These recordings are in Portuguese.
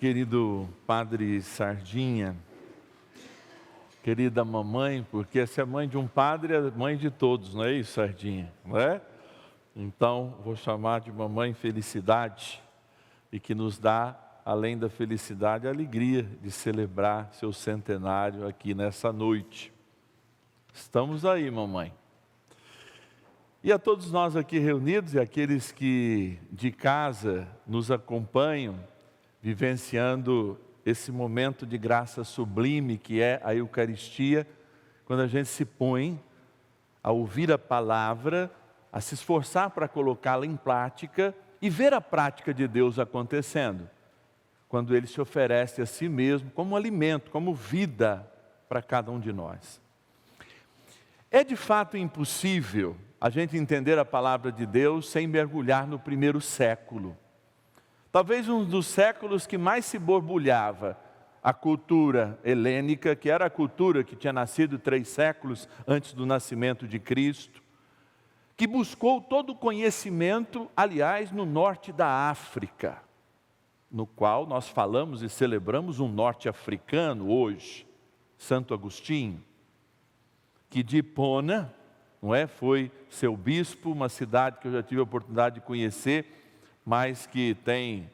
querido Padre Sardinha, querida mamãe, porque se é mãe de um padre, é mãe de todos, não é isso, Sardinha? Não é? Então, vou chamar de mamãe Felicidade, e que nos dá, além da felicidade, a alegria de celebrar seu centenário aqui nessa noite. Estamos aí, mamãe. E a todos nós aqui reunidos e aqueles que de casa nos acompanham, vivenciando esse momento de graça sublime que é a Eucaristia, quando a gente se põe a ouvir a palavra, a se esforçar para colocá-la em prática e ver a prática de Deus acontecendo, quando Ele se oferece a si mesmo como alimento, como vida para cada um de nós. É de fato impossível a gente entender a palavra de Deus sem mergulhar no primeiro século. Talvez um dos séculos que mais se borbulhava a cultura helênica, que era a cultura que tinha nascido 3 séculos antes do nascimento de Cristo, que buscou todo o conhecimento, aliás, no norte da África, no qual nós falamos e celebramos um norte-africano hoje, Santo Agostinho, que de Hipona, não é? Foi seu bispo, uma cidade que eu já tive a oportunidade de conhecer, mas que tem,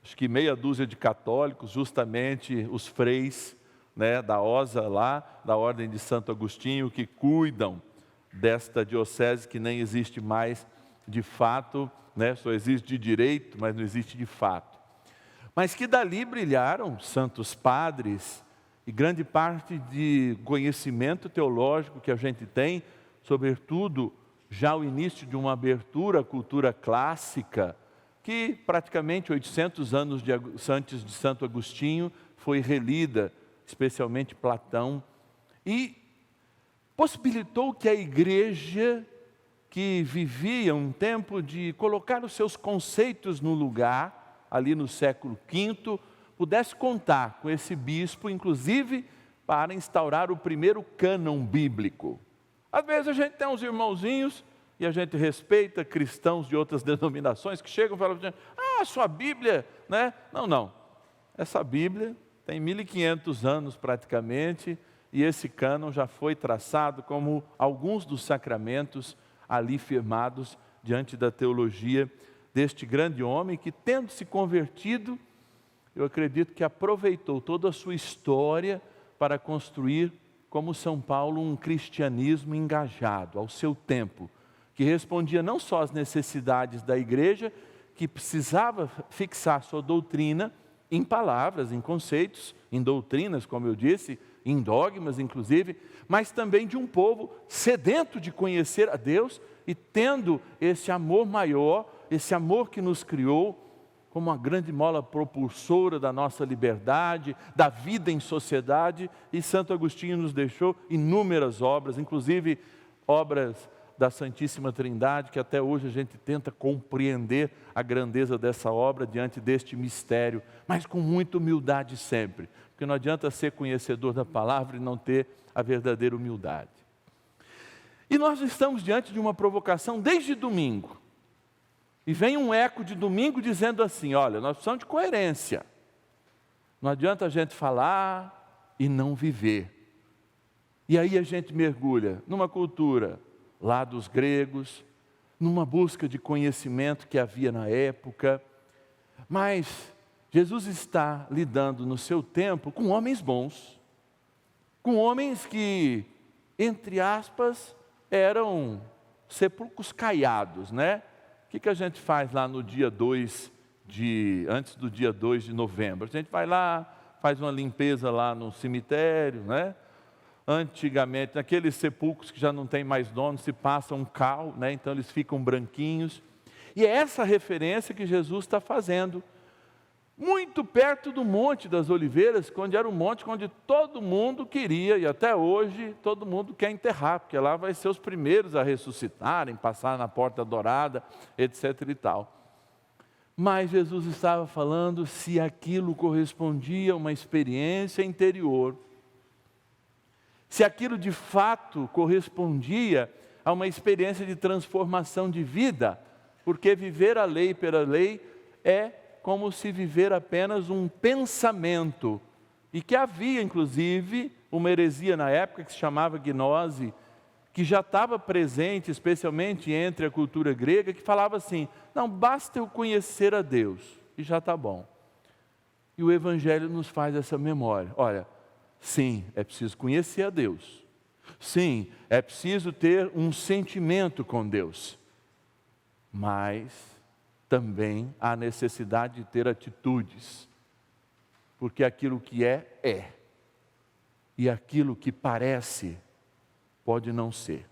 acho que meia dúzia de católicos, justamente os freis, né, da OSA lá, da Ordem de Santo Agostinho, que cuidam desta diocese que nem existe mais de fato, né, só existe de direito, mas não existe de fato. Mas que dali brilharam santos padres e grande parte de conhecimento teológico que a gente tem, sobretudo já o início de uma abertura à cultura clássica, que praticamente 800 anos antes de Santo Agostinho foi relida, especialmente Platão, e possibilitou que a igreja, que vivia um tempo de colocar os seus conceitos no lugar, ali no século V, pudesse contar com esse bispo, inclusive para instaurar o primeiro cânon bíblico. Às vezes a gente tem uns irmãozinhos, e a gente respeita cristãos de outras denominações que chegam e falam, sua Bíblia, né? Não. Essa Bíblia tem 1500 anos praticamente, e esse cânon já foi traçado como alguns dos sacramentos ali firmados diante da teologia deste grande homem que, tendo se convertido, eu acredito que aproveitou toda a sua história para construir, como São Paulo, um cristianismo engajado ao seu tempo, que respondia não só às necessidades da igreja, que precisava fixar sua doutrina em palavras, em conceitos, em doutrinas, como eu disse, em dogmas inclusive, mas também de um povo sedento de conhecer a Deus e tendo esse amor maior, esse amor que nos criou como uma grande mola propulsora da nossa liberdade, da vida em sociedade, e Santo Agostinho nos deixou inúmeras obras, inclusive obras da Santíssima Trindade, que até hoje a gente tenta compreender a grandeza dessa obra diante deste mistério, mas com muita humildade sempre, porque não adianta ser conhecedor da palavra e não ter a verdadeira humildade. E nós estamos diante de uma provocação desde domingo, e vem um eco de domingo dizendo assim, olha, nós precisamos de coerência, não adianta a gente falar e não viver. E aí a gente mergulha numa cultura lá dos gregos, numa busca de conhecimento que havia na época, mas Jesus está lidando no seu tempo com homens bons, com homens que, entre aspas, eram sepulcros caiados, né? O que a gente faz lá no dia 2 antes do dia 2 de novembro? A gente vai lá, faz uma limpeza lá no cemitério, né? Antigamente, naqueles sepulcros que já não tem mais dono, se passa um cal, né? Então eles ficam branquinhos. E é essa referência que Jesus está fazendo. Muito perto do Monte das Oliveiras, onde era um monte onde todo mundo queria, e até hoje todo mundo quer enterrar, porque lá vai ser os primeiros a ressuscitarem, passar na porta dourada, etc. e tal. Mas Jesus estava falando se aquilo correspondia a uma experiência interior, se aquilo de fato correspondia a uma experiência de transformação de vida, porque viver a lei pela lei é como se viver apenas um pensamento, e que havia, inclusive, uma heresia na época que se chamava gnose, que já estava presente, especialmente entre a cultura grega, que falava assim: não, basta eu conhecer a Deus, e já está bom. E o Evangelho nos faz essa memória. Olha, sim, é preciso conhecer a Deus. Sim, é preciso ter um sentimento com Deus. Mas também há necessidade de ter atitudes. Porque aquilo que é, é. E aquilo que parece, pode não ser.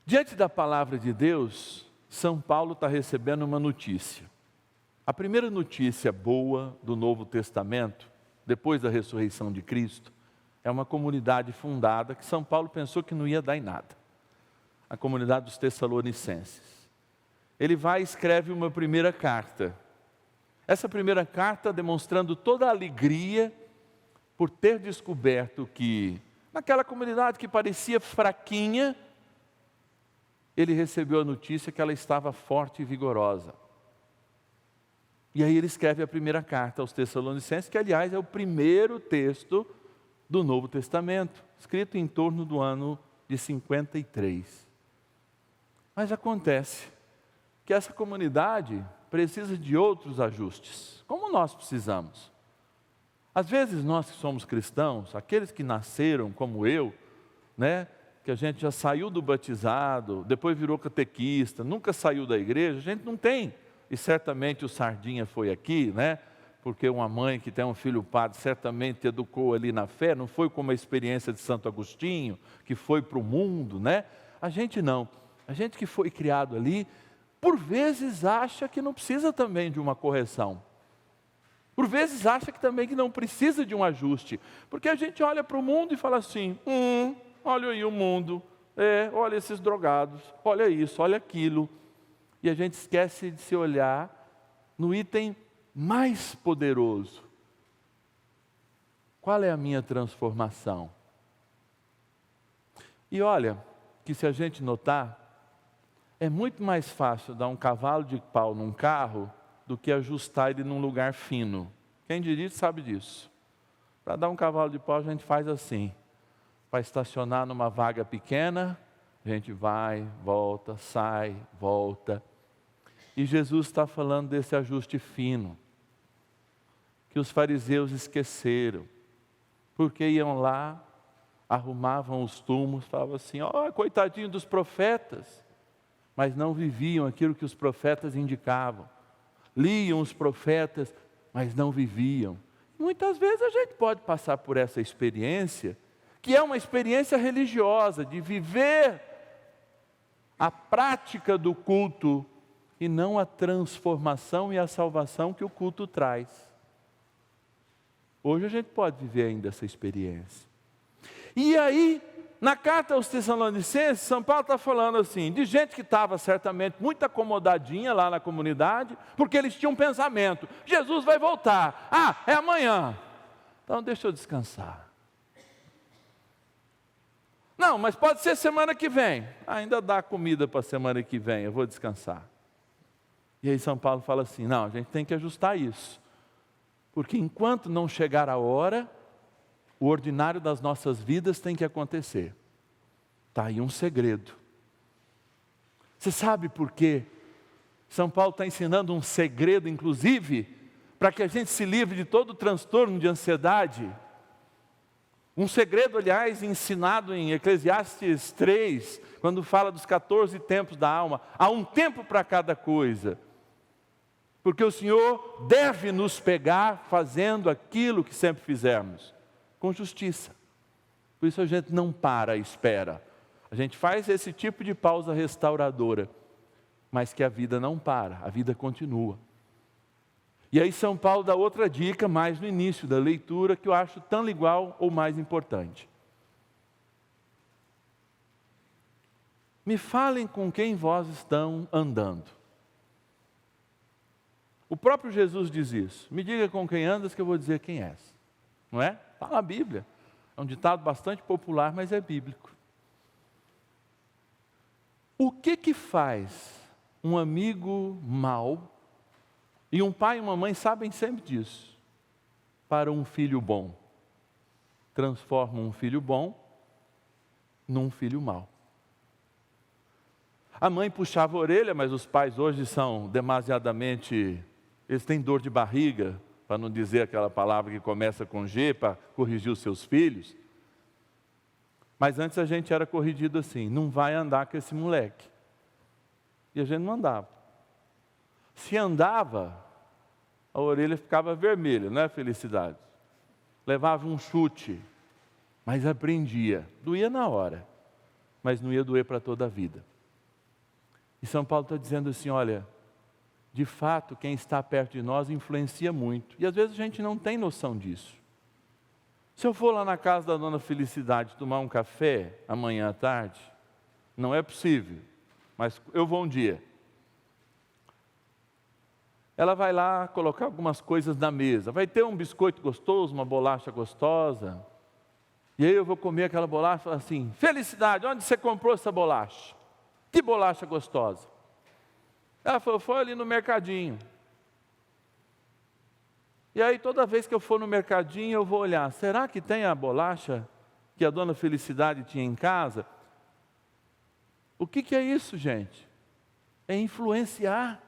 Diante da palavra de Deus, São Paulo está recebendo uma notícia. A primeira notícia boa do Novo Testamento, depois da ressurreição de Cristo, é uma comunidade fundada que São Paulo pensou que não ia dar em nada. A comunidade dos Tessalonicenses. Ele vai e escreve uma primeira carta. Essa primeira carta demonstrando toda a alegria por ter descoberto que, naquela comunidade que parecia fraquinha, ele recebeu a notícia que ela estava forte e vigorosa. E aí ele escreve a primeira carta aos Tessalonicenses, que aliás é o primeiro texto do Novo Testamento, escrito em torno do ano de 53. Mas acontece que essa comunidade precisa de outros ajustes, como nós precisamos. Às vezes nós que somos cristãos, aqueles que nasceram como eu, né, que a gente já saiu do batizado, depois virou catequista, nunca saiu da igreja, a gente não tem. E certamente o Sardinha foi aqui, né? Porque uma mãe que tem um filho padre certamente educou ali na fé, não foi como a experiência de Santo Agostinho, que foi para o mundo, né? A gente não. A gente que foi criado ali, por vezes acha que não precisa também de uma correção. Por vezes acha que também que não precisa de um ajuste. Porque a gente olha para o mundo e fala assim, olha aí o mundo, olha esses drogados, olha isso, olha aquilo. E a gente esquece de se olhar no item mais poderoso. Qual é a minha transformação? E olha, que se a gente notar, é muito mais fácil dar um cavalo de pau num carro do que ajustar ele num lugar fino. Quem dirige sabe disso. Para dar um cavalo de pau a gente faz assim. Para estacionar numa vaga pequena, a gente vai, volta, sai, volta. E Jesus está falando desse ajuste fino, que os fariseus esqueceram, porque iam lá, arrumavam os túmulos, falavam assim, coitadinho dos profetas, mas não viviam aquilo que os profetas indicavam. Liam os profetas, mas não viviam. Muitas vezes a gente pode passar por essa experiência, que é uma experiência religiosa, de viver a prática do culto, e não a transformação e a salvação que o culto traz. Hoje a gente pode viver ainda essa experiência. E aí, na carta aos Tessalonicenses, São Paulo está falando assim, de gente que estava certamente muito acomodadinha lá na comunidade, porque eles tinham um pensamento, Jesus vai voltar, é amanhã, então deixa eu descansar. Não, mas pode ser semana que vem, ainda dá comida para a semana que vem, eu vou descansar. E aí São Paulo fala assim, não, a gente tem que ajustar isso, porque enquanto não chegar a hora, o ordinário das nossas vidas tem que acontecer. Está aí um segredo. Você sabe por quê? São Paulo está ensinando um segredo, inclusive, para que a gente se livre de todo o transtorno de ansiedade. Um segredo, aliás, ensinado em Eclesiastes 3, quando fala dos 14 tempos da alma. Há um tempo para cada coisa. Porque o Senhor deve nos pegar fazendo aquilo que sempre fizemos, com justiça. Por isso a gente não para, espera. A gente faz esse tipo de pausa restauradora, mas que a vida não para, a vida continua. E aí São Paulo dá outra dica, mais no início da leitura, que eu acho tão igual ou mais importante. Me falem com quem vós estão andando. O próprio Jesus diz isso. Me diga com quem andas que eu vou dizer quem és. Não é? Está na Bíblia. É um ditado bastante popular, mas é bíblico. O que faz um amigo mau, e um pai e uma mãe sabem sempre disso, para um filho bom. Transformam um filho bom num filho mau. A mãe puxava a orelha, mas os pais hoje são demasiadamente... Eles têm dor de barriga, para não dizer aquela palavra que começa com G, para corrigir os seus filhos. Mas antes a gente era corrigido assim, não vai andar com esse moleque. E a gente não andava. Se andava, a orelha ficava vermelha, não é felicidade? Levava um chute, mas aprendia. Doía na hora, mas não ia doer para toda a vida. E São Paulo está dizendo assim, olha, de fato, quem está perto de nós influencia muito. E às vezes a gente não tem noção disso. Se eu for lá na casa da dona Felicidade tomar um café amanhã à tarde, não é possível, mas eu vou um dia. Ela vai lá colocar algumas coisas na mesa. Vai ter um biscoito gostoso, uma bolacha gostosa. E aí eu vou comer aquela bolacha e falar assim, Felicidade, onde você comprou essa bolacha? Que bolacha gostosa. Ela falou, foi ali no mercadinho. E aí toda vez que eu for no mercadinho eu vou olhar, será que tem a bolacha que a dona Felicidade tinha em casa? O que é isso, gente? É influenciar.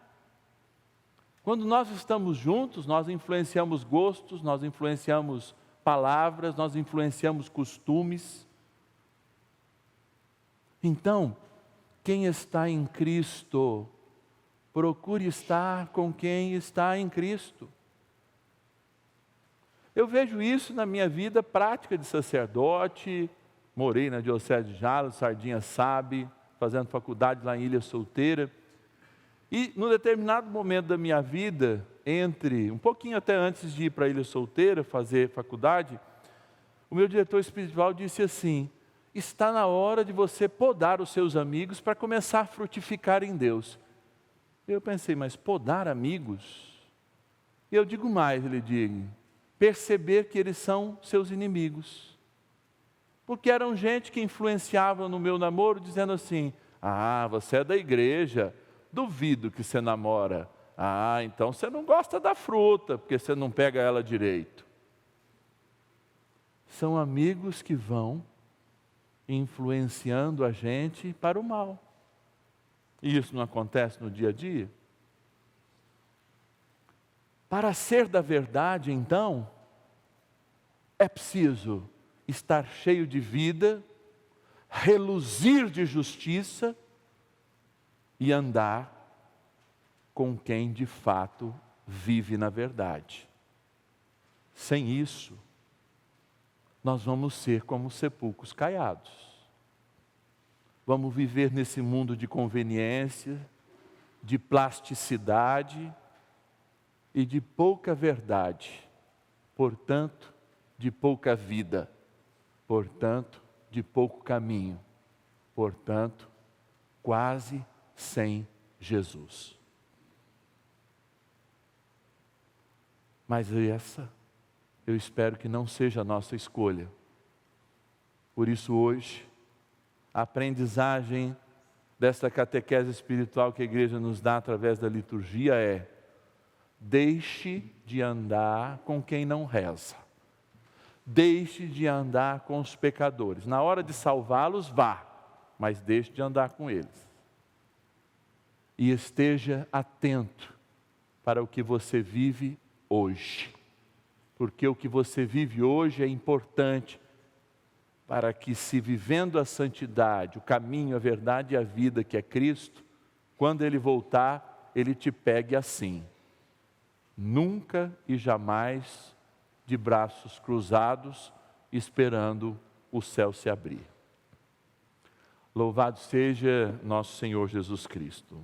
Quando nós estamos juntos, nós influenciamos gostos, nós influenciamos palavras, nós influenciamos costumes. Então, quem está em Cristo, procure estar com quem está em Cristo. Eu vejo isso na minha vida prática de sacerdote, morei na Diocese de Jales, Sardinha sabe, fazendo faculdade lá em Ilha Solteira. E num determinado momento da minha vida, um pouquinho até antes de ir para a Ilha Solteira, fazer faculdade, o meu diretor espiritual disse assim, está na hora de você podar os seus amigos para começar a frutificar em Deus. Eu pensei, mas podar amigos? E eu digo mais, ele diz, perceber que eles são seus inimigos. Porque eram gente que influenciava no meu namoro, dizendo assim, você é da igreja, duvido que você namora. Então você não gosta da fruta, porque você não pega ela direito. São amigos que vão influenciando a gente para o mal. E isso não acontece no dia a dia? Para ser da verdade, então, é preciso estar cheio de vida, reluzir de justiça e andar com quem de fato vive na verdade. Sem isso, nós vamos ser como sepulcros caiados. Vamos viver nesse mundo de conveniência, de plasticidade e de pouca verdade, portanto, de pouca vida, portanto, de pouco caminho, portanto, quase sem Jesus. Mas essa, eu espero que não seja a nossa escolha. Por isso hoje, a aprendizagem desta catequese espiritual que a igreja nos dá através da liturgia é: deixe de andar com quem não reza. Deixe de andar com os pecadores. Na hora de salvá-los, vá, mas deixe de andar com eles. E esteja atento para o que você vive hoje. Porque o que você vive hoje é importante para que, se vivendo a santidade, o caminho, a verdade e a vida que é Cristo, quando Ele voltar, Ele te pegue assim. Nunca e jamais de braços cruzados, esperando o céu se abrir. Louvado seja nosso Senhor Jesus Cristo.